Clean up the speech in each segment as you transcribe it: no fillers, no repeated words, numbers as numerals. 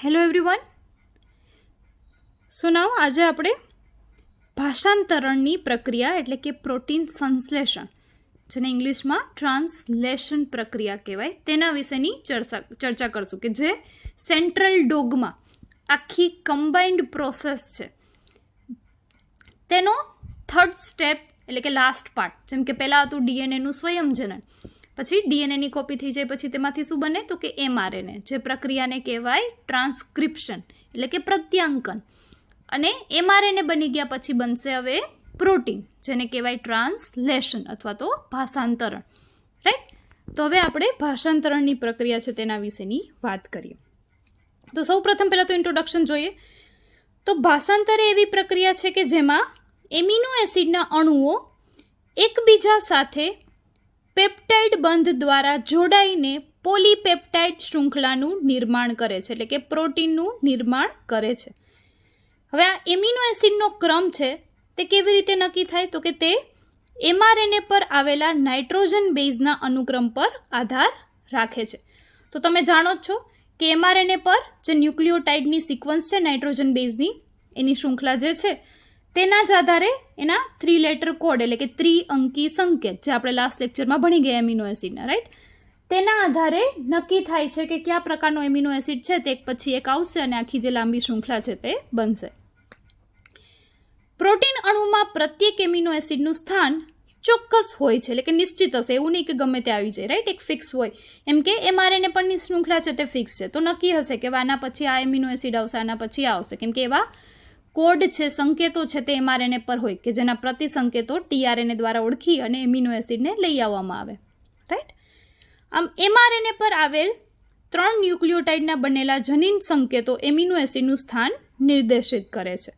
Hello everyone. સો નાઉ આજે આપણે ભાષાંતરણની પ્રક્રિયા એટલે કે પ્રોટીન સંશ્લેષણ, જેને ઇંગ્લિશમાં ટ્રાન્સલેશન પ્રક્રિયા કહેવાય, તેના વિશેની ચર્ચા કરશું કે જે સેન્ટ્રલ ડોગમાં આખી કમ્બાઇન્ડ પ્રોસેસ છે તેનો થર્ડ સ્ટેપ એટલે કે લાસ્ટ પાર્ટ. જેમ કે પહેલાં હતું ડીએનએનું સ્વયંજનન, પછી ડીએનએની કોપી થઈ જાય પછી તેમાંથી શું બને તો કે એમઆરએનએ, જે પ્રક્રિયાને કહેવાય ટ્રાન્સક્રિપ્શન એટલે કે પ્રત્યાંકન. અને એમઆરએનએ બની ગયા પછી બનશે હવે પ્રોટીન, જેને કહેવાય ટ્રાન્સલેશન અથવા તો ભાષાંતરણ. રાઈટ. તો હવે આપણે ભાષાંતરણની પ્રક્રિયા છે તેના વિશેની વાત કરીએ. તો સૌ પ્રથમ પહેલાં તો ઇન્ટ્રોડક્શન જોઈએ. તો ભાષાંતર એવી પ્રક્રિયા છે કે જેમાં એમિનો એસિડના અણુઓ એકબીજા સાથે પેપ્ટાઇડ બંધ દ્વારા જોડાઈને પોલીપેપ્ટાઇડ શૃંખલાનું નિર્માણ કરે છે, એટલે કે પ્રોટીનનું નિર્માણ કરે છે. હવે આ એમિનો એસિડનો ક્રમ છે તે કેવી રીતે નક્કી થાય તો કે તે એમઆરએનએ પર આવેલા નાઇટ્રોજન બેઝના અનુક્રમ પર આધાર રાખે છે. તો તમે જાણો જ છો કે એમઆરએનએ પર જે ન્યુક્લિયોટાઇડની સિક્વન્સ છે નાઇટ્રોજન બેઝની, એની શૃંખલા જે છે તેના જ આધારે એના 3 લેટર કોડ એટલે કે ત્રિઅંકી સંકેત, જે આપણે લાસ્ટ લેક્ચરમાં ભણી ગયા એમિનો એસિડના, રાઈટ, તેના આધારે નક્કી થાય છે કે કયા પ્રકારનો એમિનો એસિડ છે તે એક પછી એક આવશે અને આખી જે લાંબી શૃંખલા છે તે બનશે. પ્રોટીન અણુમાં પ્રત્યેક એમિનો એસિડનું સ્થાન ચોક્કસ હોય છે, એટલે કે નિશ્ચિત હશે, એવું નહીં કે ગમે તે આવી જાય, રાઈટ, એક ફિક્સ હોય. એમ કે એમઆરએનએ પરની શૃંખલા છે તે ફિક્સ છે, તો નક્કી હશે કે આના પછી આ એમિનો એસિડ આવશે, આના પછી આ આવશે, કેમ કે એવા કોડ છે, સંકેતો છે તે એમઆરએનએ પર હોય કે જેના પ્રતિસંકેતો ટીઆરએનએ દ્વારા ઓળખી અને એમિનો એસિડને લઈ આવવામાં આવે. રાઈટ. આમ એમઆરએનએ પર આવેલ 3 ન્યુક્લિયોટાઇડના બનેલા જનીન સંકેતો એમિનો એસિડનું સ્થાન નિર્દેશિત કરે છે.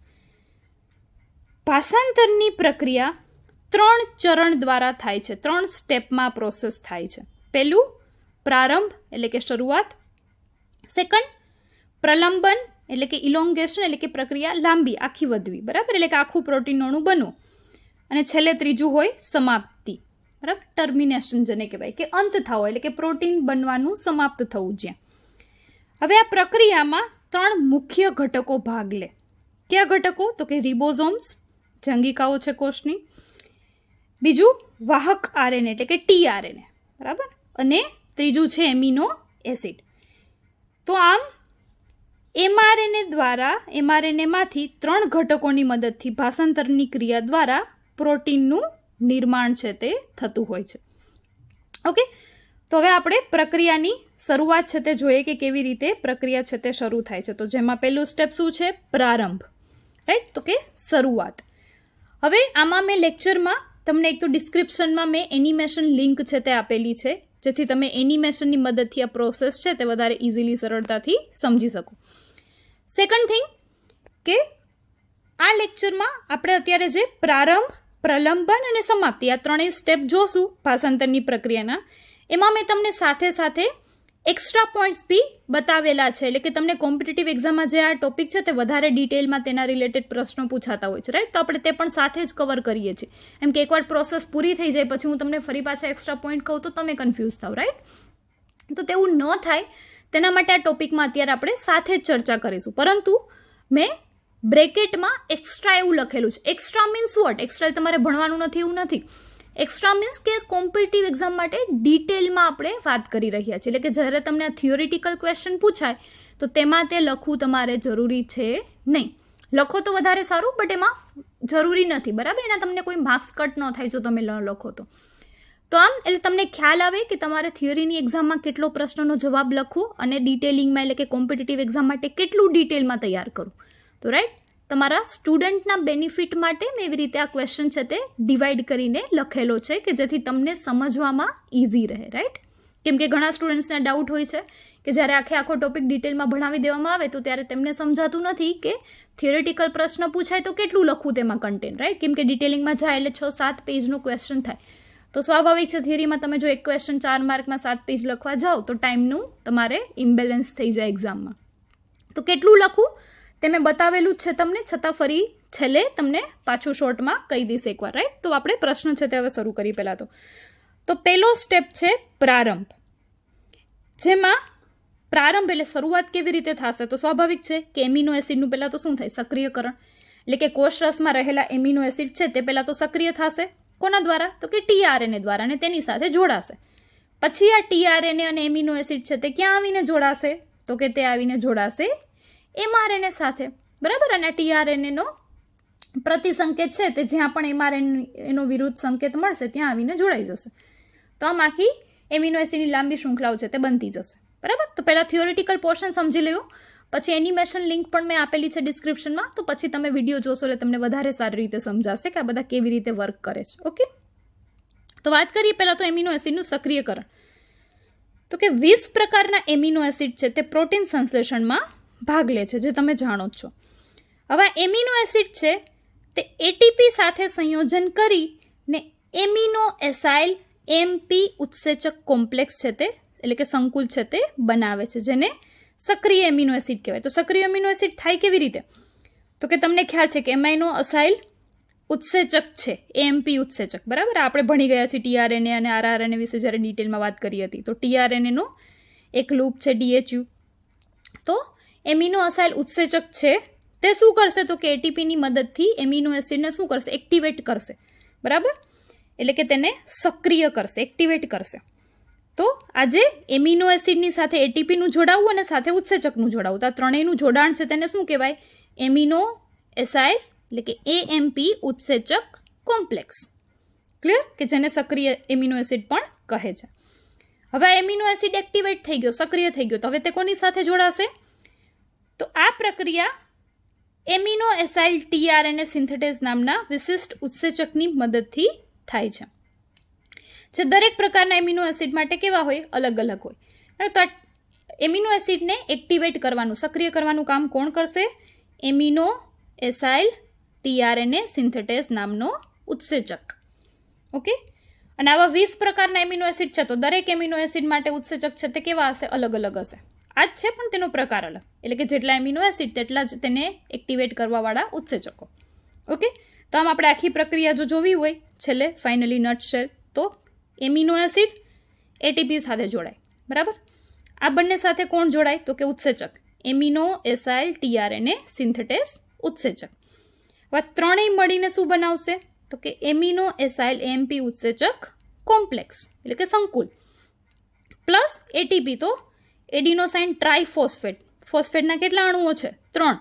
ભાષાંતરની પ્રક્રિયા 3 ચરણ દ્વારા થાય છે, 3 સ્ટેપમાં પ્રોસેસ થાય છે. પહેલું પ્રારંભ એટલે કે શરૂઆત, સેકન્ડ પ્રલંબન એટલે કે ઇલોંગેશન એટલે કે પ્રક્રિયા લાંબી આખી વધવી, બરાબર, એટલે કે આખું પ્રોટીન અણુ બનવું, અને છેલ્લે ત્રીજું હોય સમાપ્તિ, બરાબર, ટર્મિનેશન જેને કહેવાય કે અંત થવો એટલે કે પ્રોટીન બનવાનું સમાપ્ત થવું જ્યાં. હવે આ પ્રક્રિયામાં 3 મુખ્ય ઘટકો ભાગ લે. કયા ઘટકો તો કે રિબોઝોમ્સ, જે અંગિકાઓ છે કોષની, બીજું વાહક આરએનએ એટલે કે ટીઆરએનએ, બરાબર, અને ત્રીજું છે એમિનો એસિડ. તો આમ એમઆરએનએમાંથી 3 ઘટકોની મદદથી ભાષાંતરની ક્રિયા દ્વારા પ્રોટીનનું નિર્માણ છે તે થતું હોય છે. ઓકે, તો હવે આપણે પ્રક્રિયાની શરૂઆત છે તે જોઈએ કે કેવી રીતે પ્રક્રિયા છે તે શરૂ થાય છે. તો જેમાં પહેલું સ્ટેપ શું છે? પ્રારંભ, રાઈટ, તો કે શરૂઆત. હવે આમાં મેં લેક્ચરમાં તમને એક તો ડિસ્ક્રિપ્શનમાં મેં એનિમેશન લિંક છે તે આપેલી છે, જેથી તમે એનિમેશનની મદદથી આ પ્રોસેસ છે તે વધારે ઇઝીલી સરળતાથી સમજી શકો. સેકન્ડ થિંગ કે આ લેક્ચરમાં આપણે અત્યારે જે પ્રારંભ, પ્રલંબન અને સમાપ્તિ આ 3 સ્ટેપ જોશું ભાષાંતરની પ્રક્રિયાના, એમાં મેં તમને સાથે સાથે એક્સ્ટ્રા પોઈન્ટ્સ બી બતાવેલા છે, એટલે કે તમને કોમ્પિટિટિવ એક્ઝામમાં જે આ ટોપિક છે તે વધારે ડિટેલમાં તેના રિલેટેડ પ્રશ્નો પૂછાતા હોય છે, રાઈટ. તો આપણે તે પણ સાથે જ કવર કરીએ છીએ. એમ કે એકવાર પ્રોસેસ પૂરી થઈ જાય પછી હું તમને ફરી પાછા એક્સ્ટ્રા પોઈન્ટ કહું તો તમે કન્ફ્યુઝ થાવ, રાઈટ. તો તેવું ન થાય તેના માટે આ ટોપિકમાં અત્યારે આપણે સાથે જ ચર્ચા કરીશું. પરંતુ મેં બ્રેકેટમાં એક્સ્ટ્રા એવું લખેલું છે. Extra means what? એક્સ્ટ્રા તમારે ભણવાનું નથી એવું નથી. એક્સ્ટ્રા મીન્સ કે કોમ્પિટિટિવ એક્ઝામ માટે ડિટેલમાં આપણે વાત કરી રહ્યા છીએ, એટલે કે જ્યારે તમને આ થિયોરિટિકલ ક્વેશ્ચન પૂછાય તો તેમાં તે લખવું તમારે જરૂરી છે નહીં. લખો તો વધારે સારું, બટ એમાં જરૂરી નથી, બરાબર. એના તમને કોઈ માર્ક્સ કટ ન થાય જો તમે ન લખો તો. તો આમ એટલે તમને ખ્યાલ આવે કે તમારે થિયરીની એક્ઝામમાં કેટલો પ્રશ્નનો જવાબ લખવો અને ડિટેલિંગમાં એટલે કે કોમ્પિટિટિવ એક્ઝામ માટે કેટલું ડિટેલમાં તૈયાર કરવું. તો રાઈટ, તમારા સ્ટુડન્ટના બેનિફિટ માટે મેં એવી રીતે આ ક્વેશ્ચન છે તે ડિવાઈડ કરીને લખેલો છે કે જેથી તમને સમજવામાં ઇઝી રહે, રાઈટ. કેમ કે ઘણા સ્ટુડન્ટ્સને ડાઉટ હોય છે કે જ્યારે આખો ટોપિક ડિટેલમાં ભણાવી દેવામાં આવે તો ત્યારે તેમને સમજાતું નથી કે થિયોરિટિકલ પ્રશ્ન પૂછાય તો કેટલું લખવું તેમાં કન્ટેન્ટ, રાઈટ. કેમ કે ડિટેલિંગમાં જાય એટલે 6-7 પેજનો ક્વેશ્ચન થાય. તો સ્વાભાવિક છે થિયરીમાં તમે જો એક ક્વેશ્ચન 4 માર્કમાં 7 પેજ લખવા જાઓ તો ટાઈમનું તમારે ઇમ્બેલેન્સ થઈ જાય એક્ઝામમાં. તો કેટલું લખવું તે મેં બતાવેલું જ છે તમને, છતાં ફરી છેલ્લે તમને પાછું શોર્ટમાં કહી દઈશ એકવાર, રાઈટ. તો આપણે પ્રશ્ન છે તે હવે શરૂ કરીએ. પહેલાં તો પહેલો સ્ટેપ છે પ્રારંભ, જેમાં પ્રારંભ એટલે શરૂઆત કેવી રીતે થશે? તો સ્વાભાવિક છે કે એમિનો એસિડનું પહેલાં તો શું થાય? સક્રિયકરણ. એટલે કે કોષરસમાં રહેલા એમિનો એસિડ છે તે પહેલાં તો સક્રિય થશે. કોના દ્વારા? તો કે ટીઆરએનએ દ્વારા, અને તેની સાથે જોડાશે. પછી આ ટીઆરએનએ અને એમિનો એસિડ છે તે ક્યાં આવીને જોડાશે? તો કે તે આવીને જોડાશે એમઆરએનએ સાથે, બરાબર. અને ટીઆરએનએનો પ્રતિસંકેત છે તે જ્યાં પણ એમઆરએનએનો વિરુદ્ધ સંકેત મળશે ત્યાં આવીને જોડાઈ જશે. તો આમ આખી એમિનો એસિડની લાંબી શૃંખલાઓ છે તે બનતી જશે, બરાબર. તો પહેલાં થિયોરિટિકલ પોર્શન સમજી લેવો, પછી એનિમેશન લિંક પણ મેં આપેલી છે ડિસ્ક્રિપ્શનમાં, તો પછી તમે વિડીયો જોશો એટલે તમને વધારે સારી રીતે સમજાશે કે આ બધા કેવી રીતે વર્ક કરે છે. ઓકે, તો વાત કરીએ પહેલાં તો એમિનો એસિડનું સક્રિયકરણ. તો કે 20 પ્રકારના એમિનો એસિડ છે તે પ્રોટીન સંશ્લેષણમાં ભાગ લે છે, જે તમે જાણો જ છો. હવે એમિનો એસિડ છે તે એટીપી સાથે સંયોજન કરીને એમિનો એસાઇલ એમપી ઉત્સેચક કોમ્પ્લેક્સ છે તે, એટલે કે સંકુલ છે તે બનાવે છે, જેને સક્રિય એમિનો એસિડ કહેવાય. તો સક્રિય એમિનો એસિડ થાય કેવી રીતે? તો કે તમને ખ્યાલ છે કે એમાઇનો અસાઇલ ઉત્સેચક છે, એએમપી ઉત્સેચક, બરાબર. આપણે ભણી ગયા છીએ ટીઆરએનએ અને આરઆરએનએ વિશે જ્યારે ડિટેલમાં વાત કરી હતી. તો ટીઆરએનએનો એક લૂપ છે ડીએચયુ. તો એમિનો અસાઇલ ઉત્સેચક છે તે શું કરશે? તો કે એટીપીની મદદથી એમિનો એસિડને શું કરશે? એક્ટિવેટ કરશે, બરાબર. એટલે કે તેને સક્રિય કરશે, એક્ટિવેટ કરશે. તો આજે એમિનો એસિડની સાથે એટીપીનું જોડાવું અને સાથે ઉત્સેચકનું જોડાવું, તો આ ત્રણેયનું જોડાણ છે તેને શું કહેવાય? એમિનો એસાઇલ એટલે કે એએમપી ઉત્સેચક કોમ્પ્લેક્સ. ક્લિયર? કે જેને સક્રિય એમિનો એસિડ પણ કહે છે. હવે આ એમિનો એસિડ એક્ટિવેટ થઈ ગયો, સક્રિય થઈ ગયો, તો હવે તે કોની સાથે જોડાશે? તો આ પ્રક્રિયા એમિનો એસાઇલ ટીઆરએનએ સિન્થેટેઝ નામના વિશિષ્ટ ઉત્સેચકની મદદથી થાય છે, જે દરેક પ્રકારના એમિનો એસિડ માટે કેવા હોય? અલગ અલગ હોય. તો એમિનો એસિડને એક્ટિવેટ કરવાનું, સક્રિય કરવાનું કામ કોણ કરશે? એમિનો એસાઇલ ટીઆરએનએ સિન્થેટેઝ નામનો ઉત્સેચક. ઓકે, અને આવા 20 પ્રકારના એમિનો એસિડ છે, તો દરેક એમિનો એસિડ માટે ઉત્સેચક છે તે કેવા હશે? અલગ અલગ હશે. આ જ છે પણ તેનો પ્રકાર અલગ, એટલે કે જેટલા એમિનો એસિડ તેટલા જ તેને એક્ટિવેટ કરવાવાળા ઉત્સેચકો. ઓકે, તો આમ આપણે આખી પ્રક્રિયા જો જોવી હોય છેલ્લે ફાઇનલી નટશેલ, તો એમિનો એસિડ એટીપી સાથે જોડાય, બરાબર. આ બંને સાથે કોણ જોડાય? તો કે ઉત્સેચક, એમિનો એસાઇલ ટીઆરએનએ સિન્થેટેઝ ઉત્સેચક. હવે ત્રણેય મળીને શું બનાવશે? તો કે એમિનો એસાઇલ એએમપી ઉત્સેચક કોમ્પ્લેક્સ, એટલે કે સંકુલ, પ્લસ એટીપી. તો એડિનોસાઇન ટ્રાઇફોસ્ફેટ, ફોસ્ફેટના કેટલા અણુઓ છે? 3.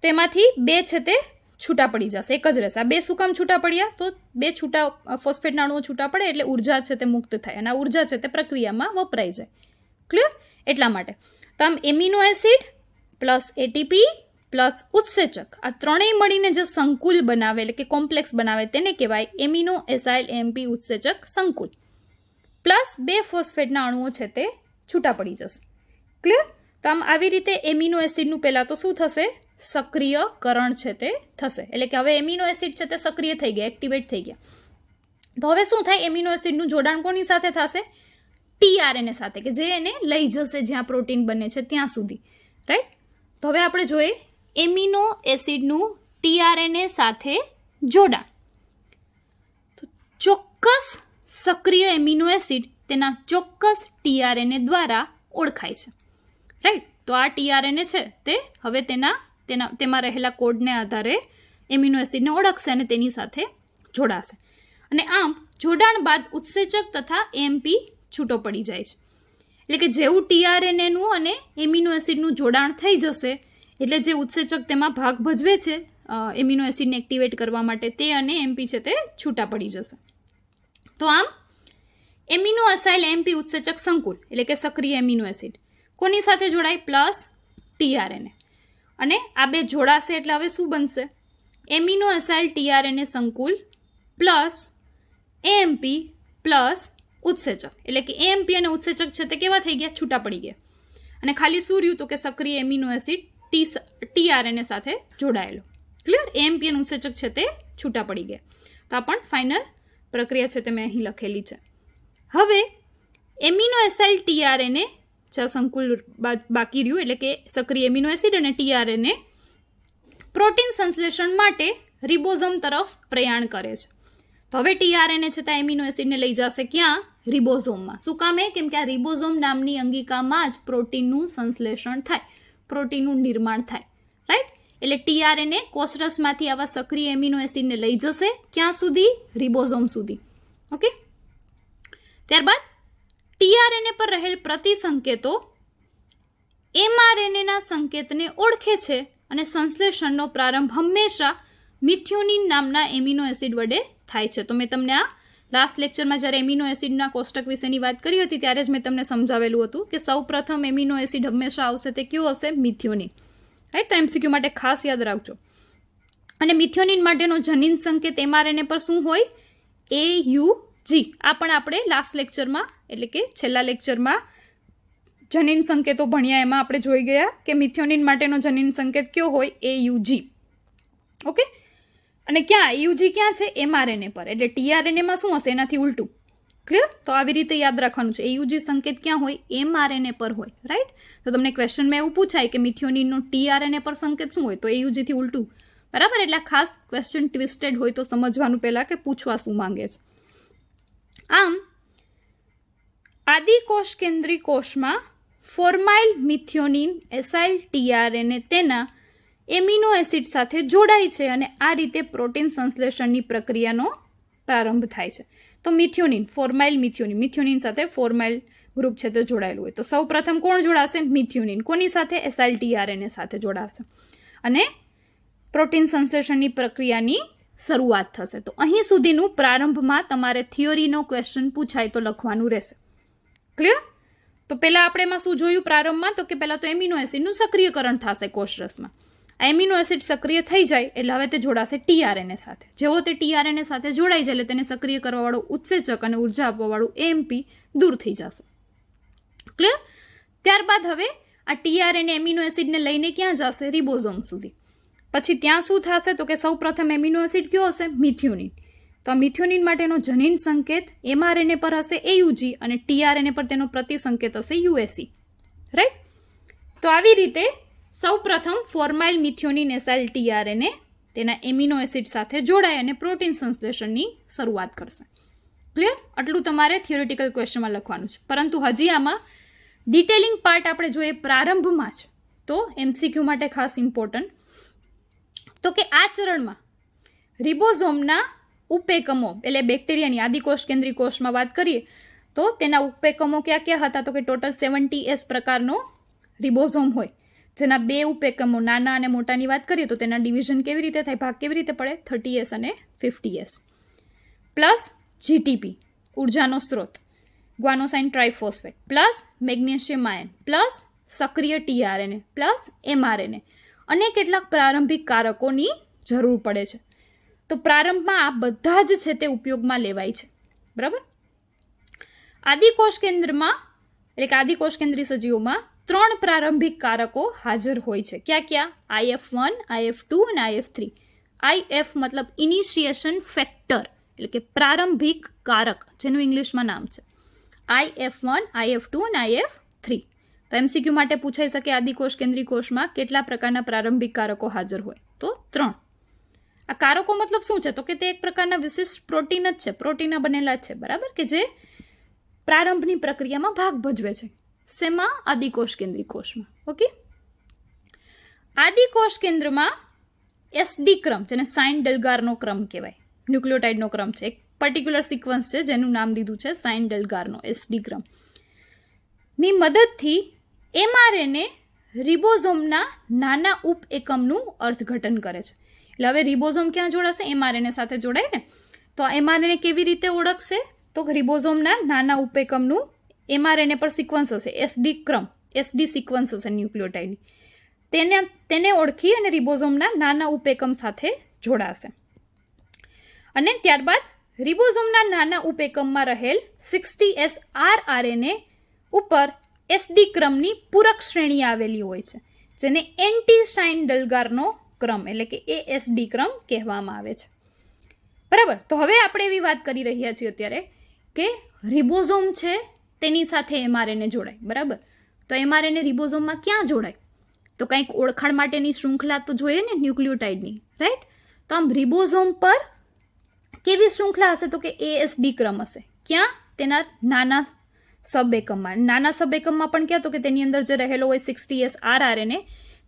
તેમાંથી 2 છે તે છૂટા પડી જશે, એક જ રહેશે. આ 2 શું કામ છૂટા પડ્યા? તો 2 છૂટા ફોસ્ફેટના અણુઓ છૂટા પડે એટલે ઉર્જા છે તે મુક્ત થાય, અને આ ઉર્જા છે તે પ્રક્રિયામાં વપરાઈ જાય. ક્લિયર? એટલા માટે તો આમ amino acid plus ATP plus ઉત્સેચક, આ ત્રણેય મળીને જે સંકુલ બનાવે, એટલે કે કોમ્પ્લેક્સ બનાવે, તેને કહેવાય એમિનો એસાઇલ એમપી ઉત્સેચક સંકુલ. પ્લસ 2 ફોસ્ફેટના અણુઓ છે તે છૂટા પડી જશે. ક્લિયર? તો આમ આવી રીતે એમિનો એસિડનું પહેલાં તો શું થશે? સક્રિયકરણ છે તે થશે. એટલે કે હવે એમિનો એસિડ છે તે સક્રિય થઈ ગયા, એક્ટિવેટ થઈ ગયા. તો હવે શું થાય? એમિનો એસિડનું જોડાણ કોની સાથે થશે? ટીઆરએનએ સાથે, કે જે એને લઈ જશે જ્યાં પ્રોટીન બને છે ત્યાં સુધી, રાઈટ. તો હવે આપણે જોઈએ એમિનો એસિડનું ટીઆરએનએ સાથે જોડાણ. તો ચોક્કસ સક્રિય એમિનો એસિડ તેના ચોક્કસ ટીઆરએનએ દ્વારા ઓળખાય છે, રાઈટ. તો આ ટીઆરએનએ છે તે હવે તેમાં રહેલા કોડને આધારે એમિનો એસિડને ઓળખશે અને તેની સાથે જોડાશે. અને આમ જોડાણ બાદ ઉત્સેચક તથા એએમપી છૂટો પડી જાય છે. એટલે કે જેવું ટીઆરએનએનું અને એમિનો એસિડનું જોડાણ થઈ જશે એટલે જે ઉત્સેચક તેમાં ભાગ ભજવે છે એમિનો એસિડને એક્ટિવેટ કરવા માટે, તે અને એમપી છે તે છૂટા પડી જશે. તો આમ એમિનો અસાઇલ એમપી ઉત્સેચક સંકુલ એટલે કે સક્રિય એમિનો એસિડ કોની સાથે જોડાય? Plus tRNA. અને આ બે જોડાશે એટલે હવે શું બનશે? એમિનો અસાઇલ ટીઆરએનએ સંકુલ પ્લસ એએમપી પ્લસ ઉત્સેચક. એટલે કે એએમપી અને ઉત્સેચક છે તે કેવા થઈ ગયા? છૂટા પડી ગયા. અને ખાલી શું રહ્યું? તો કે સક્રિય એમિનો એસિડ ટીઆરએનએ સાથે જોડાયેલો. ક્લિયર? એએમપી અને ઉત્સેચક છે તે છૂટા પડી ગયા. તો આ પણ ફાઇનલ પ્રક્રિયા છે તે મેં અહીં લખેલી છે. હવે એમિનો એસાઇલ ટીઆરએનએ જે સંકુલ બાકી રહ્યું, એટલે કે સક્રિય એમિનો એસિડ અને ટીઆરએનએ પ્રોટીન સંશ્લેષણ માટે રિબોઝોમ તરફ પ્રયાણ કરે છે. તો હવે ટીઆરએનએ છે તે એમિનો એસિડને લઈ જશે ક્યાં? રિબોઝોમમાં. શું કામે? કેમ કે આ રિબોઝોમ નામની અંગિકામાં જ પ્રોટીનનું સંશ્લેષણ થાય, પ્રોટીનનું નિર્માણ થાય, રાઈટ? એટલે ટીઆરએનએ કોષરસમાંથી આવા સક્રિય એમિનો એસિડને લઈ જશે ક્યાં સુધી? રિબોઝોમ સુધી. ઓકે. ત્યારબાદ ટીઆરએનએ પર રહેલ પ્રતિસંકેતો એમઆરએનએના સંકેતને ઓળખે છે અને સંશ્લેષણનો પ્રારંભ હંમેશા મિથ્યોનિન નામના એમિનો એસિડ વડે થાય છે. તો મેં તમને આ લાસ્ટ લેક્ચરમાં જ્યારે એમિનો એસિડના કોષ્ટક વિશેની વાત કરી હતી ત્યારે જ મેં તમને સમજાવેલું હતું કે સૌ પ્રથમ એમિનો એસિડ હંમેશા આવશે તે કયું હશે? મિથ્યોનિન. રાઈટ? તો એમસીક્યુ માટે ખાસ યાદ રાખજો. અને મિથ્યોનિન માટેનો જનીન સંકેત એમઆરએનએ પર શું હોય? AUG. આ પણ આપણે લાસ્ટ લેક્ચરમાં એટલે કે છેલ્લા લેક્ચરમાં જનીન સંકેતો ભણ્યા એમાં આપણે જોઈ ગયા કે મિથ્યોનિન માટેનો જનીન સંકેત કયો હોય? AUG. ઓકે. અને ક્યાં AUG ક્યાં છે? એમઆરએનએ પર. એટલે ટીઆરએનએમાં શું હશે? એનાથી ઉલટું. ક્લિયર? તો આવી રીતે યાદ રાખવાનું છે. AUG સંકેત ક્યાં હોય? એમઆરએનએ પર હોય. રાઈટ? તો તમને ક્વેશ્ચનમાં એવું પૂછાય કે મિથ્યોનિનનો ટીઆરએનએ પર સંકેત શું હોય? તો AUG થી ઉલટું. બરાબર? એટલે ખાસ ક્વેશ્ચન ટ્વિસ્ટેડ હોય તો સમજવાનું પહેલા કે પૂછવા શું માંગે છે. આમ આદિકોષ કેન્દ્રી કોષમાં ફોર્માઇલ મિથ્યોનિન એસાઇલ ટીઆરએનએ તેના એમિનો એસિડ સાથે જોડાય છે અને આ રીતે પ્રોટીન સંશ્લેષણની પ્રક્રિયાનો પ્રારંભ થાય છે. તો મિથ્યોનિન, ફોર્માઇલ મિથ્યોનિન, મિથ્યોનિન સાથે ફોર્માઇલ ગ્રુપ છે તે જોડાયેલું હોય. તો સૌ પ્રથમ કોણ જોડાશે? મિથ્યોનિન. કોની સાથે? એસાઇલ ટીઆરએનએ સાથે જોડાશે અને પ્રોટીન સંશ્લેષણની પ્રક્રિયાની શરૂઆત થશે. તો અહીં સુધીનું પ્રારંભમાં તમારે થિયોરીનો ક્વેશ્ચન પૂછાય તો લખવાનું રહેશે. ક્લિયર? તો પહેલાં આપણે એમાં શું જોયું પ્રારંભમાં? તો કે પહેલાં તો એમિનો એસિડનું સક્રિયકરણ થશે કોષરસમાં. આ એમિનો એસિડ સક્રિય થઈ જાય એટલે હવે તે જોડાશે ટીઆરએનએ સાથે. જેવો તે ટીઆરએનએ સાથે જોડાઈ જાય એટલે તેને સક્રિય કરવાવાળું ઉત્સેચક અને ઉર્જા આપવાવાળું AMP દૂર થઈ જશે. ક્લિયર? ત્યારબાદ હવે આ ટીઆરએનએ એમિનો એસિડને લઈને ક્યાં જશે? રિબોઝોમ સુધી. પછી ત્યાં શું થશે? તો કે સૌ પ્રથમ એમિનો એસિડ કયો હશે? મિથ્યોનિન. તો આ મિથ્યોનિન માટેનો જનીન સંકેત એમઆરએનએ પર હશે AUG અને ટીઆરએનએ પર તેનો પ્રતિસંકેત હશે UAC. રાઈટ? તો આવી રીતે સૌ પ્રથમ ફોર્માઇલ મિથ્યોનિન એસાઇલ ટીઆરએનએ તેના એમિનો એસિડ સાથે જોડાય અને પ્રોટીન સંશ્લેષણની શરૂઆત કરશે. ક્લિયર? આટલું તમારે થિયોરિટિકલ ક્વેશ્ચનમાં લખવાનું છે. પરંતુ હજી આમાં ડિટેલિંગ પાર્ટ આપણે જોઈએ પ્રારંભમાં જ. તો MCQ માટે ખાસ ઇમ્પોર્ટન્ટ. તો કે આ ચરણમાં રિબોઝોમના ઉપેકમો એટલે બેક્ટેરિયાની આદિકોષ કેન્દ્રી કોષમાં વાત કરીએ તો તેના ઉપેકમો ક્યાં ક્યાં હતા? તો કે ટોટલ 70S પ્રકારનો રિબોઝોમ હોય, જેના 2 ઉપેકમો નાના અને મોટાની વાત કરીએ તો તેના ડિવિઝન કેવી રીતે થાય? ભાગ કેવી રીતે પડે? 30S અને 50S. પ્લસ GTP ઉર્જાનો સ્ત્રોત, guanosine triphosphate, plus magnesium ion, plus સક્રિય ટીઆરએનએ, પ્લસ એમઆરએનએ અને કેટલાક પ્રારંભિક કારકોની જરૂર પડે છે. તો પ્રારંભમાં આ બધા જ છે તે ઉપયોગમાં લેવાય છે. બરાબર? આદિકોષ કેન્દ્રમાં એટલે કે આદિકોષ કેન્દ્રી સજીવોમાં 3 પ્રારંભિક કારકો હાજર હોય છે. ક્યાં ક્યાં? IF1, IF2 અને IF3. IF મતલબ ઇનિશિએશન ફેક્ટર એટલે કે પ્રારંભિક કારક, જેનું ઇંગ્લિશમાં નામ છે IF1, IF2 અને IF3. તો MCQ માટે પૂછાઈ શકે આદિકોષ કેન્દ્રી કોષમાં કેટલા પ્રકારના પ્રારંભિક કારકો હાજર હોય? તો 3. આ કારકો મતલબ શું છે? તો કે તે એક પ્રકારના વિશિષ્ટ પ્રોટીન જ છે, પ્રોટીનના બનેલા જ છે. બરાબર? કે જે પ્રારંભની પ્રક્રિયામાં ભાગ ભજવે છે. શેમાં? આદિકોષ કેન્દ્રી કોષમાં. ઓકે. આદિકોષ કેન્દ્રમાં SD ક્રમ, જેને સાઇન ડેલ્ગારનો ક્રમ કહેવાય, ન્યુક્લિયોટાઇડનો ક્રમ છે. એક પર્ટિક્યુલર સિક્વન્સ છે જેનું નામ દીધું છે સાઇન ડેલ્ગારનો SD ક્રમ ની મદદથી એમઆરએનએ રિબોઝોમના નાના ઉપ એકમનું અર્થઘટન કરે છે. એટલે હવે રિબોઝોમ ક્યાં જોડાશે? એમઆરએનએ સાથે જોડાય ને. તો એમઆરએનએ કેવી રીતે ઓળખશે? તો રિબોઝોમના નાના ઉપેકમનું એમઆરએનએ પર સિક્વન્સ હશે, SD ક્રમ, SD સિક્વન્સ હશે ન્યુક્લિયોટાઇડની. તેને ઓળખી અને રિબોઝોમના નાના ઉપેકમ સાથે જોડાશે. અને ત્યારબાદ રિબોઝોમના નાના ઉપેકમમાં રહેલ 60S rRNA ઉપર SD ક્રમની પૂરક શ્રેણી આવેલી હોય છે, જેને એન્ટી સાઇન ડેલ્ગારનો ક્રમ એટલે કે ASD ક્રમ કહેવામાં આવે છે. બરાબર? તો હવે આપણે એવી વાત કરી રહ્યા છીએ અત્યારે કે રિબોઝોમ છે તેની સાથે એમઆરએનએ જોડાય. બરાબર? તો એમઆરએનએ રિબોઝોમમાં ક્યાં જોડાય? તો કંઈક ઓળખાણ માટેની શૃંખલા તો જોઈએ ને ન્યુક્લિયોટાઇડની. રાઈટ? તો આમ રિબોઝોમ પર કેવી શૃંખલા હશે? તો કે ASD ક્રમ હશે. ક્યાં? તેના નાના સબ એકમમાં પણ ક્યાં તો કે તેની અંદર જે રહેલો હોય 60S rRNA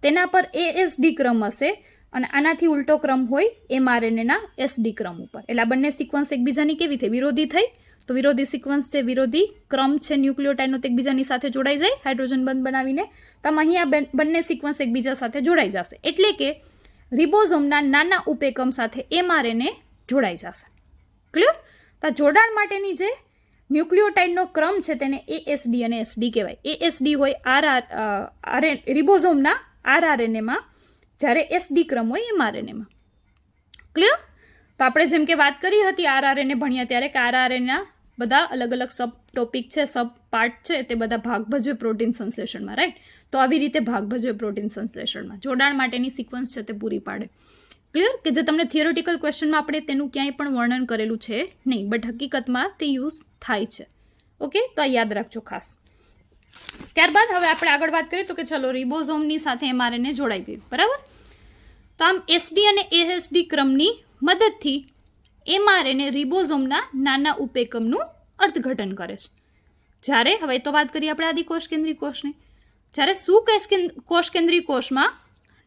તેના પર ASD ક્રમ હશે અને આનાથી ઉલટો ક્રમ હોય mRNAના SD ક્રમ ઉપર. એટલે આ બંને સિક્વન્સ એકબીજાની કેવી થઈ? વિરોધી થઈ. તો વિરોધી સિક્વન્સ છે, વિરોધી ક્રમ છે ન્યુક્લિયોટાઇડનો, તો એકબીજાની સાથે જોડાઈ જાય હાઇડ્રોજન બંધ બનાવીને. તો આમ અહીંયા બંને સિક્વન્સ એકબીજા સાથે જોડાઈ જશે. એટલે કે રિબોઝોમના નાના ઉપએકમ સાથે mRNA જોડાઈ જશે. ક્લિયર? તો જોડાણ માટેની જે ન્યુક્લિયોટાઇડનો ક્રમ છે તેને ASD અને SD કહેવાય. ASD હોય રિબોઝોમના rRNAમાં, જ્યારે SD ક્રમ હોય mRNAમાં. ક્લિયર? તો આપણે જેમ કે વાત કરી હતી rRNA ભણ્યા ત્યારે કે rRNAના બધા અલગ અલગ સબ ટોપિક છે, સબ પાર્ટ છે, તે બધા ભાગ ભજવે પ્રોટીન સંશ્લેષણમાં, રાઈટ? તો આવી રીતે ભાગ ભજવે પ્રોટીન સંશ્લેષણમાં. જોડાણ માટેની સિક્વન્સ છે તે પૂરી પાડે. ક્લિયર? કે જે તમને થિયોરિટિકલ ક્વેશ્ચનમાં આપણે તેનું ક્યાંય પણ વર્ણન કરેલું છે નહીં, બટ હકીકતમાં તે યુઝ થાય છે. ઓકે, તો આ યાદ રાખજો ખાસ. ત્યારબાદ હવે આપણે આગળ વાત કરીએ તો કે ચલો રિબોઝોમની સાથે mRNA જોડાઈ ગયું, બરાબર? તો આમ SD અને ASD ક્રમની મદદથી mRNA રિબોઝોમના નાના ઉપએકમનું અર્થઘટન કરે છે. જ્યારે હવે તો વાત કરીએ આપણે આદિકોષ કેન્દ્રીય કોષની. જ્યારે સુકોષ કેન્દ્રીય કોષમાં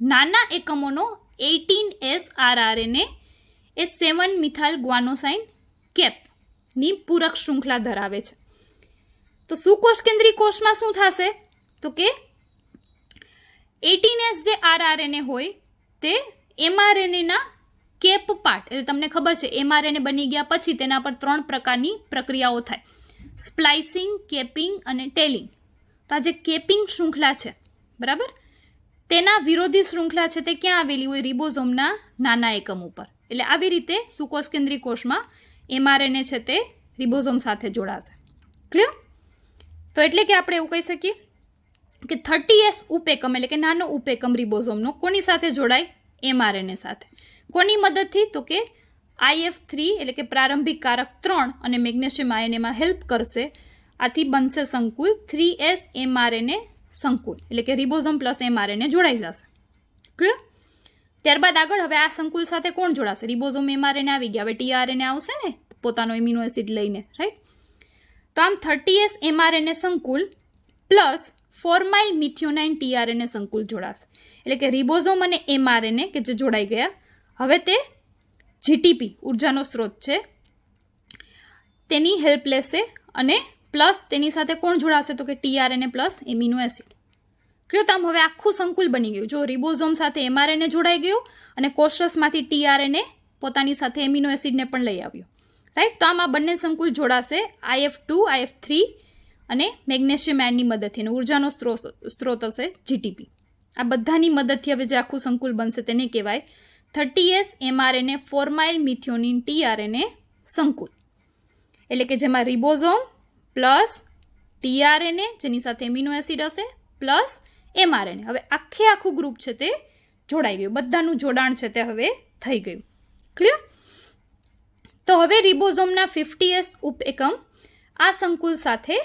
નાના એકમોનો 18S rRNA એ 7 મિથાઇલ ગ્વાનોસાઇન કેપની પૂરક શૃંખલા ધરાવે છે. તો સુકોષ કેન્દ્રીય કોષમાં શું થશે? તો કે 18S જે rRNA હોય તે mRNAના કેપ પાર્ટ, એટલે તમને ખબર છે mRNA બની ગયા પછી તેના પર 3 પ્રકારની પ્રક્રિયાઓ થાય: સ્પ્લાઇસિંગ, કેપિંગ અને ટેલિંગ. તો આ જે કેપિંગ શૃંખલા છે, બરાબર, તેના વિરોધી શૃંખલા છે તે ક્યાં આવેલી હોય? રિબોઝોમના નાના એકમ ઉપર. એટલે આવી રીતે સુકોષ કેન્દ્રીય કોષમાં mRNA છે તે રિબોઝોમ સાથે જોડાશે. ક્લિયર? તો એટલે કે આપણે એવું કહી શકીએ કે 30S ઉપએકમ એટલે કે નાનો ઉપએકમ રિબોઝોમનો કોની સાથે જોડાય? mRNA સાથે. કોની મદદથી? તો કે IF3 એટલે કે પ્રારંભિક કારક 3 અને મેગ્નેશિયમ આયન એમાં હેલ્પ કરશે. આથી બનશે સંકુલ 3S mRNA સંકુલ, એટલે કે રિબોઝોમ પ્લસ mRNA જોડાઈ જશે. ક્લિયર? ત્યારબાદ આગળ હવે આ સંકુલ સાથે કોણ જોડાશે? રિબોઝોમ mRNA આવી ગયા, હવે tRNA આવશે ને પોતાનો એમિનો એસિડ લઈને, રાઈટ? તો આમ 30S mRNA સંકુલ પ્લસ ફોર્માઇલ મિથિયોનાઇન tRNA સંકુલ જોડાશે. એટલે કે રિબોઝોમ અને mRNA કે જે જોડાઈ ગયા, હવે તે GTP ઉર્જાનો સ્ત્રોત છે તેની હેલ્પ લેશે અને પ્લસ તેની સાથે કોણ જોડાશે? તો કે tRNA plus amino acid. Clear? તો આમ હવે આખું સંકુલ બની ગયું. જો રિબોઝોમ સાથે mRNA જોડાઈ ગયું અને કોષરસમાંથી tRNA પોતાની સાથે એમિનો એસિડને પણ લઈ આવ્યો, રાઈટ? તો આમ આ બંને સંકુલ જોડાશે IF2, IF3 અને મેગ્નેશિયમ આયનની મદદથી, અને ઉર્જાનો સ્ત્રોત હશે GTP. આ બધાની મદદથી હવે જે આખું સંકુલ બનશે તેને કહેવાય 30S mRNA ફોર્માઇલ મિથિયોનિન tRNA સંકુલ. એટલે કે જેમાં રિબોઝોમ પ્લસ tRNA જેની સાથે એમિનો એસિડ હશે પ્લસ mRNA, હવે આખું ગ્રુપ છે તે જોડાઈ ગયું. બધાનું જોડાણ છે તે હવે થઈ ગયું. ક્લિયર? તો હવે રિબોઝોમના 50S ઉપએકમ આ સંકુલ સાથે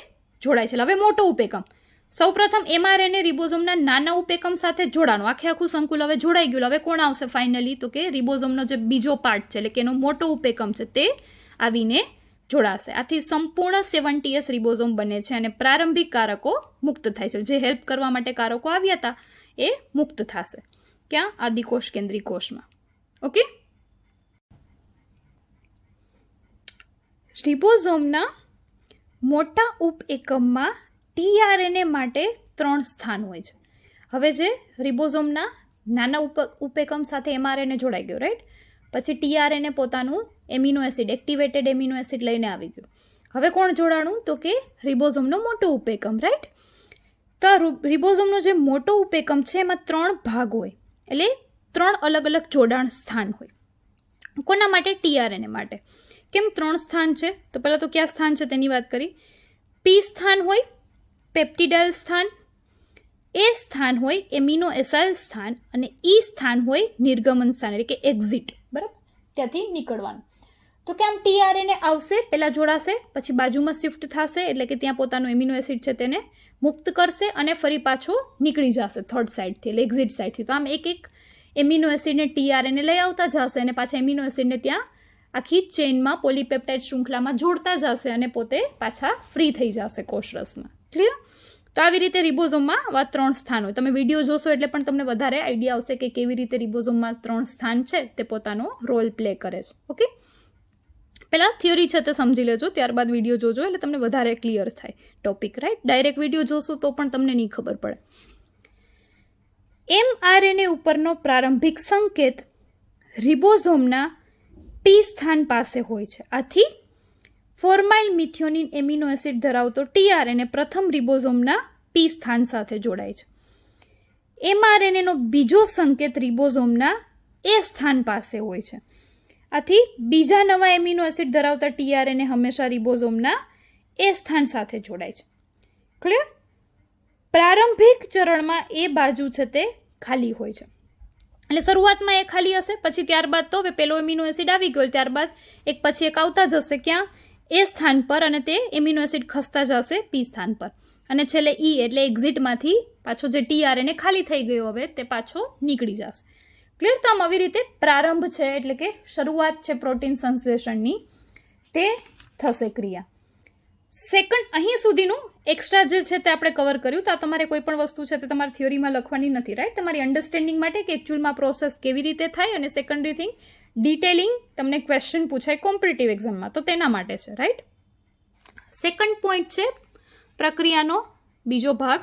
જોડાય છે. હવે મોટો ઉપએકમ, સૌપ્રથમ mRNA રિબોઝોમના નાના ઉપએકમ સાથે જોડાણું, આખું સંકુલ હવે જોડાઈ ગયું. હવે કોણ આવશે ફાઇનલી? તો કે રિબોઝોમનો જે બીજો પાર્ટ છે એટલે કે એનો મોટો ઉપએકમ છે તે આવીને જોડાશે. આથી સંપૂર્ણ 70S રિબોઝોમ બને છે અને પ્રારંભિક કારકો મુક્ત થાય છે. જે હેલ્પ કરવા માટે કારકો આવ્યા હતા એ મુક્ત થશે. ક્યાં? આદિકોષ કેન્દ્રીય કોષમાં. ઓકે, રિબોઝોમના મોટા ઉપએકમમાં tRNA માટે 3 સ્થાન હોય છે. હવે જે રિબોઝોમના નાના ઉપએકમ સાથે mRNA જોડાઈ ગયો, રાઈટ? પછી tRNA પોતાનું amino acid, activated amino acid લઈને આવી ગયું. હવે કોણ જોડાણું? તો કે રિબોઝોમનો મોટો ઉપએકમ, રાઈટ? તો આ રિબોઝોમનો જે મોટો ઉપએકમ છે એમાં 3 ભાગ હોય, એટલે 3 અલગ અલગ જોડાણ સ્થાન હોય. કોના માટે? tRNA માટે. કેમ 3 સ્થાન છે? તો પહેલાં તો કયા સ્થાન છે તેની વાત કરી. P સ્થાન હોય પેપ્ટિડાઇલ સ્થાન, A સ્થાન હોય એમિનો એસાઇલ સ્થાન અને E સ્થાન હોય નિર્ગમન સ્થાન, એટલે કે એક્ઝિટ, બરાબર? ત્યાંથી નીકળવાનું. તો કે આમ tRNA આવશે, પહેલાં જોડાશે, પછી બાજુમાં શિફ્ટ થશે, એટલે કે ત્યાં પોતાનું એમિનો એસિડ છે તેને મુક્ત કરશે અને ફરી પાછો નીકળી જશે થર્ડ સાઈડથી, એટલે એક્ઝિટ સાઈડથી. તો આમ એક એમિનો એસિડને tRNA લઈ આવતા જશે અને પાછા એમિનો એસિડને ત્યાં આખી ચેઇનમાં પોલીપેપ્ટાઇડ શૃંખલામાં જોડતા જશે અને પોતે પાછા ફ્રી થઈ જશે કોષરસમાં. ક્લિયર? તો આવી રીતે રિબોઝોમમાં આવા 3 સ્થાન હોય. તમે વિડીયો જોશો એટલે પણ તમને વધારે આઈડિયા આવશે કે કેવી રીતે રિબોઝોમમાં 3 સ્થાન છે તે પોતાનો રોલ પ્લે કરે છે. ઓકે, પહેલાં થિયરી છે તે સમજી લેજો, ત્યારબાદ વિડીયો જોજો એટલે તમને વધારે ક્લિયર થાય ટોપિક. રાઈટ? ડાયરેક્ટ વિડીયો જોશો તો પણ તમને નહીં ખબર પડે. mRNA ઉપરનો પ્રારંભિક સંકેત રિબોઝોમના P સ્થાન પાસે હોય છે. આથી ફોર્માઇલ મિથિયોનિન એમિનો એસિડ ધરાવતો tRNA પ્રથમ રિબોઝોમના P સ્થાન સાથે જોડાય છે. mRNAનો બીજો સંકેત રિબોઝોમના A સ્થાન પાસે હોય છે. આથી બીજા નવા એમિનો એસિડ ધરાવતા tRNA હંમેશા રિબોઝોમના A સ્થાન સાથે જોડાય છે. ક્લિયર? પ્રારંભિક ચરણમાં એ બાજુ છે તે ખાલી હોય છે. એટલે શરૂઆતમાં એ ખાલી હશે, પછી ત્યારબાદ તો હવે પેલો એમિનો એસિડ આવી ગયો, ત્યારબાદ એક પછી એક આવતા જશે ક્યાં? એ સ્થાન પર, અને તે એમિનો એસિડ ખસતા જશે P સ્થાન પર, અને છેલ્લે E એટલે એક્ઝિટમાંથી પાછો જે tRNA ખાલી થઈ ગયો હવે તે પાછો નીકળી જશે. ક્લિયર? તો આમ આવી રીતે પ્રારંભ છે એટલે કે શરૂઆત છે પ્રોટીન સંશ્લેષણની, તે થશે ક્રિયા. સેકન્ડ અહીં સુધીનું એક્સ્ટ્રા જે છે તે આપણે કવર કર્યું. તો આ તમારે કોઈ પણ વસ્તુ છે તે તમારે થિયરીમાં લખવાની નથી. રાઈટ? તમારી અન્ડરસ્ટેન્ડિંગ માટે કે એકચ્યુઅલમાં પ્રોસેસ કેવી રીતે થાય, અને સેકન્ડરી થિંગ ડિટેલિંગ તમને ક્વેશ્ચન પૂછાય કોમ્પિટિટિવ એક્ઝામમાં, તો તેના માટે છે. રાઈટ? સેકન્ડ પોઈન્ટ છે પ્રક્રિયાનો બીજો ભાગ,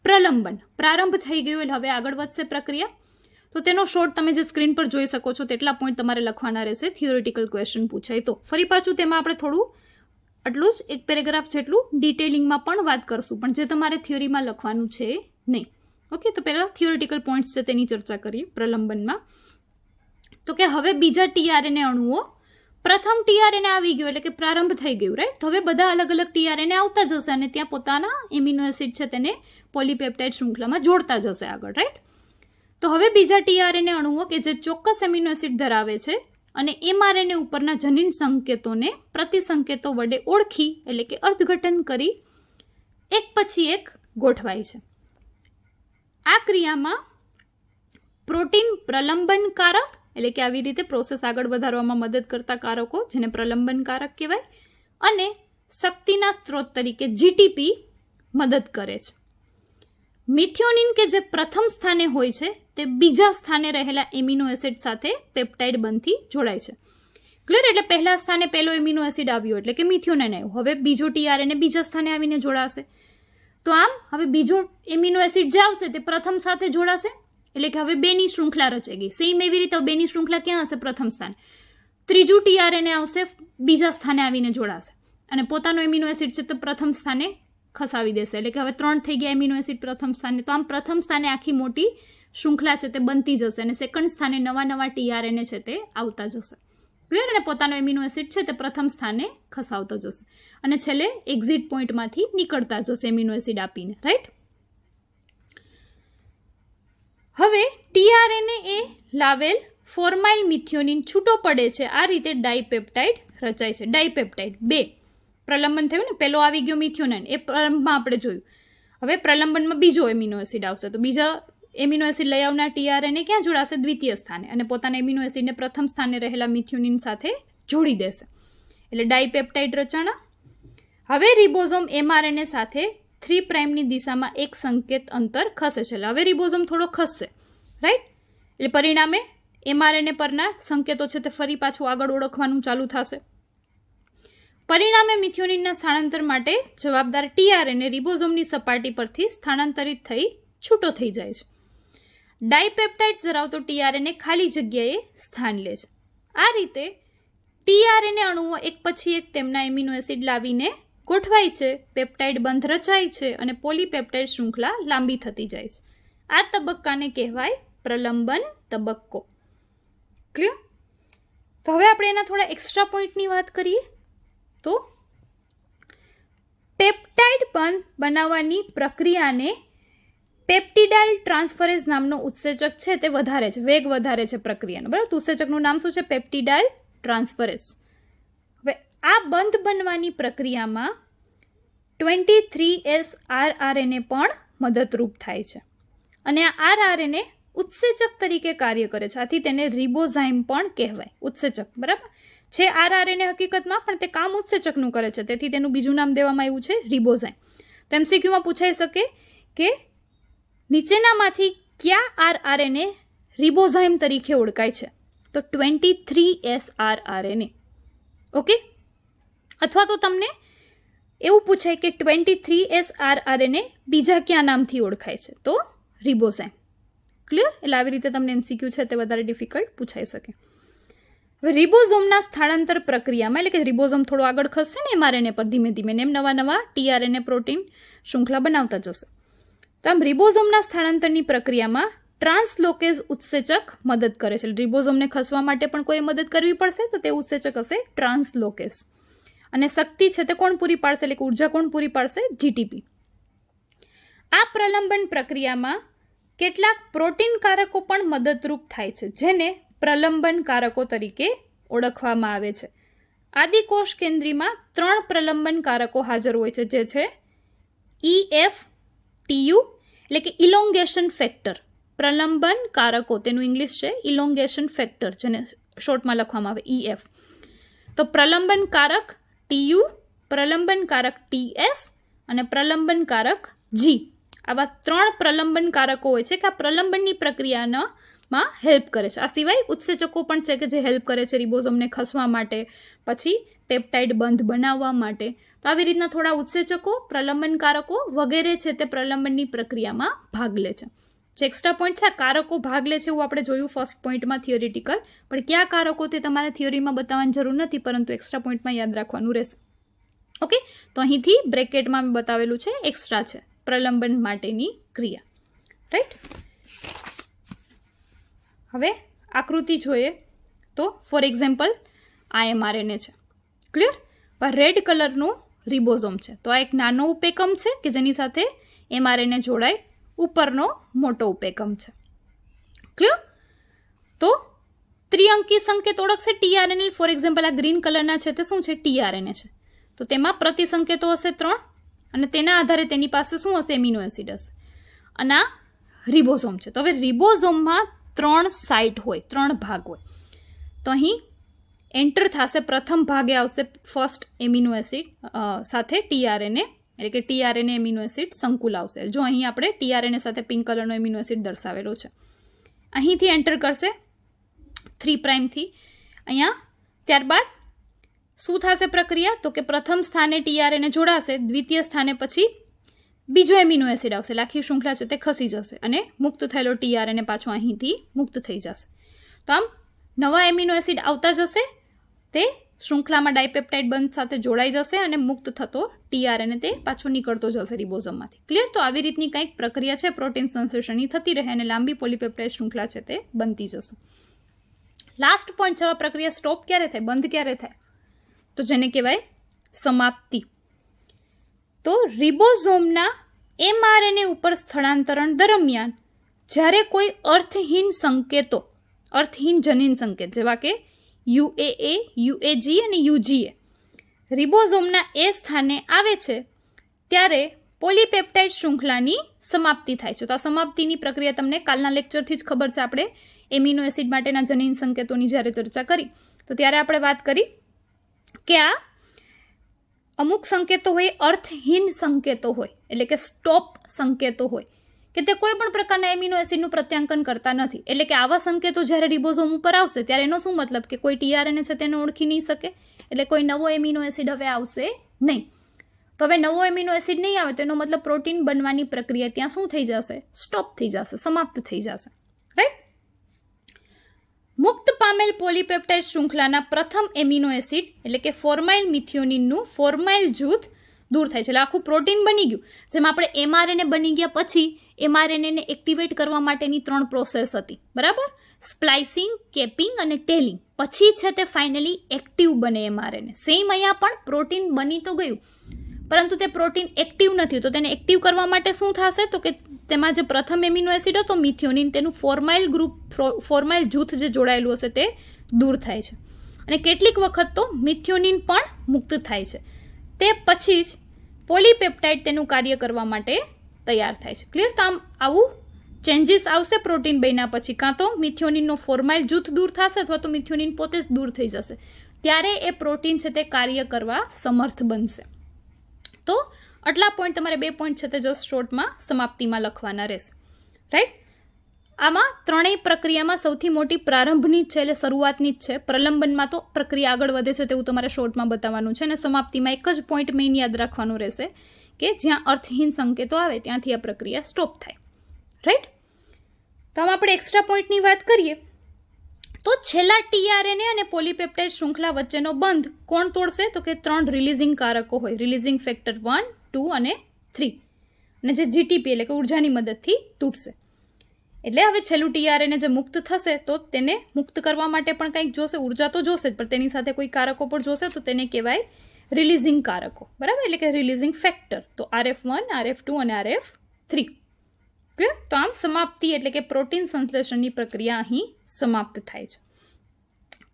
પ્રલંબન. પ્રારંભ થઈ ગયો એટલે હવે આગળ વધશે પ્રક્રિયા. તો તેનો શોર્ટ તમે જે સ્ક્રીન પર જોઈ શકો છો તેટલા પોઈન્ટ તમારે લખવાના રહેશે થિયોરિટિકલ ક્વેશ્ચન પૂછાય તો. ફરી પાછું તેમાં આપણે થોડું આટલું જ એક પેરેગ્રાફ જેટલું ડિટેલિંગમાં પણ વાત કરશું, પણ જે તમારે થિયરીમાં લખવાનું છે નહીં. ઓકે, તો પહેલાં થિયોરિટિકલ પોઈન્ટ્સ છે તેની ચર્ચા કરીએ પ્રલંબનમાં. તો કે હવે બીજા tRNA અણુઓ, પ્રથમ tRNA આવી ગયો એટલે કે પ્રારંભ થઈ ગયું. રાઈટ? તો હવે બધા અલગ અલગ tRNA આવતા જશે અને ત્યાં પોતાના એમિનો એસિડ છે તેને પોલીપેપ્ટાઇડ શૃંખલામાં જોડતા જશે આગળ. રાઈટ? તો હવે બીજા tRNA અણુઓ કે જે ચોક્કસ એમિનો એસિડ ધરાવે છે અને mRNA ઉપરના જનીન સંકેતોને પ્રતિસંકેતો વડે ઓળખી એટલે કે અર્થઘટન કરી એક પછી એક ગોઠવાય છે. આ ક્રિયામાં પ્રોટીન પ્રલંબનકારક એટલે કે આવી રીતે પ્રોસેસ આગળ વધારવામાં મદદ કરતા કારકો જેને પ્રલંબનકારક કહેવાય, અને શક્તિના સ્ત્રોત તરીકે GTP મદદ કરે છે. મિથિયોનિન કે જે પ્રથમ સ્થાને હોય છે તે બીજા સ્થાને રહેલા એમિનો એસિડ સાથે પેપ્ટાઇડ બંધથી જોડાય છે. ક્લિયર? એટલે પહેલા સ્થાને પહેલો એમિનો એસિડ આવ્યો એટલે કે મિથિયોનિન આવ્યું, હવે બીજો tRNA બીજા સ્થાને આવીને જોડાશે. તો આમ હવે બીજો એમિનો એસિડ જે આવશે તે પ્રથમ સાથે જોડાશે એટલે કે હવે બેની શૃંખલા રચાઈ ગઈ. સેમ એવી રીતે બેની શૃંખલા ક્યાં હશે? પ્રથમ સ્થાને. ત્રીજું tRNA આવશે, બીજા સ્થાને આવીને જોડાશે અને પોતાનો એમિનો એસિડ છે તે પ્રથમ સ્થાને ખસાવી દેશે એટલે કે હવે 3 થઈ ગયા એમિનો એસિડ પ્રથમ સ્થાને. તો આમ પ્રથમ સ્થાને આખી મોટી શૃંખલા છે તે બનતી જશે અને સેકન્ડ સ્થાને નવા નવા tRNA છે તે આવતા જશે. ક્લિયર? અને પોતાનો એમિનો એસિડ છે તે પ્રથમ સ્થાને ખસાવતો જશે અને છેલ્લે એક્ઝિટ પોઈન્ટમાંથી નીકળતા જશે એમિનો એસિડ આપીને. રાઈટ? હવે tRNA એ લાવેલ ફોર્માઇલ મિથિયોનિન છૂટો પડે છે. આ રીતે ડાયપેપ્ટાઇડ રચાય છે. ડાયપેપ્ટાઇડ 2 પ્રલંબન થયું ને, પહેલો આવી ગયો મિથિયોનિન, એ પ્રારંભમાં આપણે જોયું. હવે પ્રલંબનમાં બીજો એમિનો એસિડ આવશે તો બીજા એમિનો એસિડ લઈ આવનાર tRNA ક્યાં જોડાશે? દ્વિતીય સ્થાને, અને પોતાના એમિનો એસિડને પ્રથમ સ્થાને રહેલા મિથિયોનિન સાથે જોડી દેશે એટલે ડાયપેપ્ટાઇડ રચાણા. હવે રિબોઝોમ mRNA સાથે 3 પ્રાઇમની દિશામાં એક સંકેત અંતર ખસે છે એટલે હવે રિબોઝોમ થોડો ખસશે. રાઈટ? એટલે પરિણામે mRNA પરના સંકેતો છે તે ફરી પાછું આગળ ઓળખવાનું ચાલુ થશે. પરિણામે મિથિયોનિનના સ્થાનાંતર માટે જવાબદાર tRNA રિબોઝોમની સપાટી પરથી સ્થાનાંતરિત થઈ છૂટો થઈ જાય છે. ડાયપેપ્ટાઇડ્સ ધરાવતો tRNA ખાલી જગ્યાએ સ્થાન લે છે. આ રીતે tRNA અણુઓ એક પછી એક તેમના એમિનો એસિડ લાવીને ગોઠવાય છે, પેપ્ટાઇડ બંધ રચાય છે અને પોલીપેપ્ટાઇડ શૃંખલા લાંબી થતી જાય છે. આ તબક્કાને કહેવાય પ્રલંબન તબક્કો. ક્લિયર? તો હવે આપણે એના થોડા એક્સ્ટ્રા પોઈન્ટની વાત કરીએ. તો પેપ્ટાઇડ બંધ બનાવવાની પ્રક્રિયાને પેપ્ટિડાઇલ ટ્રાન્સફરેઝ નામનો ઉત્સેચક છે તે વધારે છે, વેગ વધારે છે પ્રક્રિયાનો. બરાબર? ઉત્સેચકનું નામ શું છે? પેપ્ટિડાઇલ ટ્રાન્સફરેઝ. હવે આ બંધ બનવાની પ્રક્રિયામાં 23S rRNA પણ મદદરૂપ થાય છે અને આ rRNA ઉત્સેચક તરીકે કાર્ય કરે છે. આથી તેને રિબોઝાઇમ પણ કહેવાય, ઉત્સેચક. બરાબર? છે RRNA હકીકતમાં, પણ તે કામ ઉત્સેચકનું કરે છે, તેથી તેનું બીજું નામ દેવામાં આવ્યું છે રિબોઝાઇમ. તો MCQમાં પૂછાઈ શકે કે નીચેનામાંથી કયા RRNA રિબોઝાઇમ તરીકે ઓળખાય છે? તો 23S RRNA. ઓકે, અથવા તો તમને એવું પૂછાય કે 23S RRNA બીજા કયા નામથી ઓળખાય છે? તો રિબોઝાઇમ. ક્લિયર? એટલે આવી રીતે તમને MCQ છે તે વધારે ડિફિકલ્ટ પૂછાઈ શકે. હવે રિબોઝોમના સ્થળાંતર પ્રક્રિયામાં, એટલે કે રિબોઝોમ થોડો આગળ ખસશે ને mRNA પર ધીમે ધીમે, એમ નવા નવા tRNA પ્રોટીન શૃંખલા બનાવતા જશે. તો આમ રિબોઝોમના સ્થળાંતરની પ્રક્રિયામાં ટ્રાન્સલોકેઝ ઉત્સેચક મદદ કરે છે. રિબોઝોમને ખસવા માટે પણ કોઈ મદદ કરવી પડશે, તો તે ઉત્સેચક હશે ટ્રાન્સલોકેઝ. અને શક્તિ છે તે કોણ પૂરી પાડશે, એટલે કે ઉર્જા કોણ પૂરી પાડશે? GTP. આ પ્રલંબન પ્રક્રિયામાં કેટલાક પ્રોટીન કારકો પણ મદદરૂપ થાય છે, જેને પ્રલંબન કારકો તરીકે ઓળખવામાં આવે છે. આદિકોષ કેન્દ્રીમાં 3 પ્રલંબન કારકો હાજર હોય છે, જે છે EF-TU, એટલે કે ઇલોંગેશન ફેક્ટર. પ્રલંબન કારકો, તેનું ઇંગ્લિશ છે ઇલોંગેશન ફેક્ટર, જેને શોર્ટમાં લખવામાં આવે EF. તો પ્રલંબન કારક TU, પ્રલંબન કારક TS અને પ્રલંબન કારક G. આવા 3 પ્રલંબન કારકો હોય છે કે આ પ્રલંબનની પ્રક્રિયામાં હેલ્પ કરે છે. આ સિવાય ઉત્સેચકો પણ છે કે જે હેલ્પ કરે છે રિબોઝોમને ખસવા માટે, પછી પેપ્ટાઇડ બંધ બનાવવા માટે. તો આવી રીતના થોડા ઉત્સેચકો, પ્રલંબન કારકો વગેરે છે તે પ્રલંબનની પ્રક્રિયામાં ભાગ લે છે. જે એક્સ્ટ્રા પોઈન્ટ છે, કારકો ભાગ લે છે એવું આપણે જોયું ફર્સ્ટ પોઈન્ટમાં થિયોરિટિકલ, પણ કયા કારકો તે તમારે થિયોરીમાં બતાવવાની જરૂર નથી, પરંતુ એક્સ્ટ્રા પોઈન્ટમાં યાદ રાખવાનું રહેશે. ઓકે, તો અહીંથી બ્રેકેટમાં મેં બતાવેલું છે, એક્સ્ટ્રા છે પ્રલંબન માટેની ક્રિયા. રાઈટ? હવે આકૃતિ જોઈએ તો ફોર એક્ઝામ્પલ આ mRNA છે. ક્લિયર? રેડ કલરનું રિબોઝોમ છે. તો આ એક નાનો ઉપેકમ છે કે જેની સાથે mRNA જોડાય, ઉપરનો મોટો ઉપેકમ છે. ક્લિયર? તો ત્રિઅંકી સંકેત ઓળખશે tRNA. ફોર એક્ઝામ્પલ આ ગ્રીન કલરના છે તે શું છે? tRNA છે. તો તેમાં પ્રતિસંકેતો હશે 3 અને તેના આધારે તેની પાસે શું હશે? એમિનો એસિડ હશે. અને આ રિબોઝોમ છે. તો હવે રિબોઝોમમાં 3 સાઇટ હોય, 3 ભાગ હોય. તો અહીં એન્ટર થશે, પ્રથમ ભાગે આવશે ફર્સ્ટ એમિનો એસિડ સાથે tRNA, એટલે કે tRNA એમિનો એસિડ સંકુલ આવશે. જો અહીં આપણે tRNA સાથે પિંક કલરનો એમિનો એસિડ દર્શાવેલો છે. અહીંથી એન્ટર કરશે 3' થી અહીંયા. ત્યારબાદ શું થશે પ્રક્રિયા? તો કે પ્રથમ સ્થાને tRNA જોડાશે, દ્વિતીય સ્થાને પછી બીજો એમિનો એસિડ આવશે, આખી શૃંખલા છે તે ખસી જશે અને મુક્ત થયેલો tRNA પાછો અહીંથી મુક્ત થઈ જશે. તો આમ નવા એમિનો એસિડ આવતા જશે, તે શૃંખલામાં ડાયપેપ્ટાઇડ બંધ સાથે જોડાઈ જશે અને મુક્ત થતો tRNA તે પાછો નીકળતો જશે રિબોઝોમમાંથી. ક્લિયર? તો આવી રીતની કંઈક પ્રક્રિયા છે પ્રોટીન સંશ્લેષણની થતી રહે અને લાંબી પોલીપેપ્ટાઇડ શૃંખલા છે તે બનતી જશે. લાસ્ટ પોઈન્ટ છે, આ પ્રક્રિયા સ્ટોપ ક્યારે થાય, બંધ ક્યારે થાય? તો જેને કહેવાય સમાપ્તિ. તો રિબોઝોમના mRNA ઉપર સ્થળાંતરણ દરમિયાન જ્યારે કોઈ અર્થહીન સંકેતો, અર્થહીન જનીન સંકેત જેવા કે UAA, UAG અને UGA રિબોઝોમના એ સ્થાને આવે છે, ત્યારે પોલીપેપ્ટાઇડ શૃંખલાની સમાપ્તિ થાય છે. તો આ સમાપ્તિની પ્રક્રિયા તમને કાલના લેક્ચરથી જ ખબર છે. આપણે એમિનો એસિડ માટેના જનીન સંકેતોની જ્યારે ચર્ચા કરી તો ત્યારે આપણે વાત કરી કે આ અમુક સંકેતો હોય અર્થહીન સંકેતો હોય, એટલે કે સ્ટોપ સંકેતો હોય કે તે કોઈ પણ પ્રકારના એમિનો એસિડનું પ્રત્યાંકન કરતા નથી. એટલે કે આવા સંકેતો જ્યારે રિબોઝોમ ઉપર આવશે ત્યારે એનો શું મતલબ કે કોઈ tRNA છે તેને ઓળખી નહીં શકે, એટલે કોઈ નવો એમિનો એસિડ હવે આવશે નહીં. તો હવે નવો એમિનો એસિડ નહીં આવે તો એનો મતલબ પ્રોટીન બનવાની પ્રક્રિયા ત્યાં શું થઈ જશે? સ્ટોપ થઈ જશે, સમાપ્ત થઈ જશે. રાઈટ? મુક્ત પામેલ પોલીપેપ્ટાઇડ શૃંખલાના પ્રથમ એમિનો એસિડ એટલે કે ફોર્માઇલ મિથિયોનિનનું ફોર્માઇલ જૂથ દૂર થાય છે. એટલે આખું પ્રોટીન બની ગયું. જેમ આપણે mRNA બની ગયા પછી mRNA ને એક્ટિવેટ કરવા માટેની 3 પ્રોસેસ હતી, બરાબર? સ્પ્લાઇસિંગ, કેપિંગ અને ટેલિંગ. પછી છે તે ફાઇનલી એક્ટિવ બને mRNA. સેમ અહીંયા પણ પ્રોટીન બની તો ગયું, પરંતુ તે પ્રોટીન એક્ટિવ નથી. તો તેને એક્ટિવ કરવા માટે શું થશે? તો કે તેમાં જે પ્રથમ એમિનો એસિડ હતો મિથિયોનિન, તેનું ફોર્માઇલ ગ્રુપ, ફોર્માઇલ જૂથ જે જોડાયેલું હશે તે દૂર થાય છે. અને કેટલીક વખત તો મિથિયોનિન પણ મુક્ત થાય છે. તે પછી જ પોલીપેપ્ટાઇડ તેનું કાર્ય કરવા માટે તૈયાર થાય છે. ક્લિયર? તો આમ આવું ચેન્જીસ આવશે પ્રોટીન બન્યા પછી. કાં તો મિથિયોનિનનો ફોર્માઇલ જૂથ દૂર થશે અથવા તો મિથિયોનિન પોતે જ દૂર થઈ જશે. ત્યારે એ પ્રોટીન છે તે કાર્ય કરવા સમર્થ બનશે. તો આટલા પોઈન્ટ તમારે 2 પોઈન્ટ છે તે જસ્ટ શોર્ટમાં સમાપ્તિમાં લખવાના રહેશે. રાઈટ. આમાં ત્રણેય પ્રક્રિયામાં સૌથી મોટી પ્રારંભની જ છે, એટલે શરૂઆતની જ છે. પ્રલંબનમાં તો પ્રક્રિયા આગળ વધે છે તેવું તમારે શોર્ટમાં બતાવવાનું છે, અને સમાપ્તિમાં એક જ પોઈન્ટ મેઇન યાદ રાખવાનું રહેશે કે જ્યાં અર્થહીન સંકેતો આવે ત્યાંથી આ પ્રક્રિયા સ્ટોપ થાય. રાઈટ. તો આમાં આપણે એક્સ્ટ્રા પોઈન્ટની વાત કરીએ તો છેલ્લા ટીઆરએનએ અને પોલીપેપ્ટાઇડ શૃંખલા વચ્ચેનો બંધ કોણ તોડશે? તો કે 3 રિલીઝિંગ કારકો હોય, રિલીઝિંગ ફેક્ટર 1, 2 અને 3, અને જે જીટીપી એટલે કે ઉર્જાની મદદથી તૂટશે. એટલે હવે છેલ્લું ટીઆરએનએ જે મુક્ત થશે તો તેને મુક્ત કરવા માટે પણ કંઈક જોશે, ઉર્જા તો જોશે જ, પણ તેની સાથે કોઈ કારકો પણ જોશે, તો તેને કહેવાય રિલીઝિંગ કારકો. બરાબર, એટલે કે રિલીઝિંગ ફેક્ટર. તો RF1, RF2 અને RF3. તો આમ સમાપ્તિ એટલે કે પ્રોટીન સંશ્લેષણની પ્રક્રિયા અહીં સમાપ્ત થાય છે.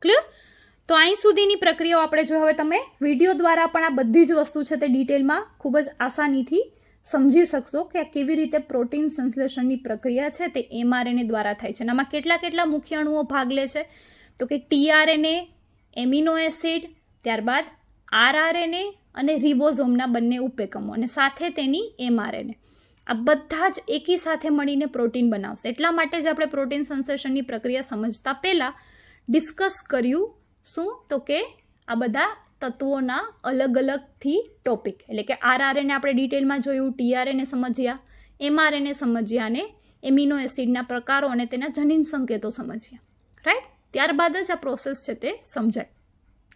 ક્લિયર? તો અહીં સુધીની પ્રક્રિયાઓ આપણે જો હવે તમે વિડીયો દ્વારા પણ આ બધી જ વસ્તુ છે તે ડિટેલમાં ખૂબ જ આસાનીથી સમજી શકશો કે આ કેવી રીતે પ્રોટીન સંશ્લેષણની પ્રક્રિયા છે તે mRNA દ્વારા થાય છે. અને આમાં કેટલા મુખ્ય અણુઓ ભાગ લે છે? તો કે tRNA, એમિનો એસિડ, ત્યારબાદ rRNA અને રિબોઝોમના બંને ઉપેકમો, અને સાથે તેની mRNA. આ બધા જ એકી સાથે મળીને પ્રોટીન બનાવશે. એટલા માટે જ આપણે પ્રોટીન સંશ્લેષણની પ્રક્રિયા સમજતા પહેલાં ડિસ્કસ કર્યું શું? તો કે આ બધા તત્વોના અલગ અલગથી ટોપિક, એટલે કે rRNA આપણે ડિટેલમાં જોયું, tRNA સમજ્યા, mRNA સમજ્યા, અને એમિનો એસિડના પ્રકારો અને તેના જનીન સંકેતો સમજ્યા. રાઈટ. ત્યારબાદ જ આ પ્રોસેસ છે તે સમજાય.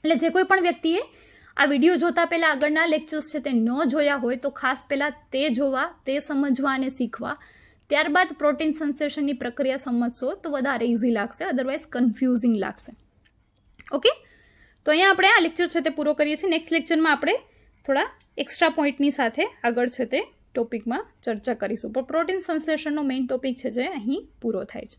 એટલે જે કોઈ પણ વ્યક્તિએ આ વિડીયો જોતા પહેલાં આગળના લેક્ચર્સ છે તે ન જોયા હોય તો ખાસ પહેલાં તે જોવા, તે સમજવા અને શીખવા, ત્યારબાદ પ્રોટીન સંશ્લેષણની પ્રક્રિયા સમજશો તો વધારે ઇઝી લાગશે, અદરવાઇઝ કન્ફ્યુઝિંગ લાગશે. ઓકે. તો અહીંયા આપણે આ લેક્ચર છે તે પૂરો કરીએ છીએ. નેક્સ્ટ લેક્ચરમાં આપણે થોડા એક્સ્ટ્રા પોઈન્ટની સાથે આગળ છે તે ટોપિકમાં ચર્ચા કરીશું. પણ પ્રોટીન સંશ્લેષણનો મેઇન ટોપિક છે જે અહીં પૂરો થાય છે.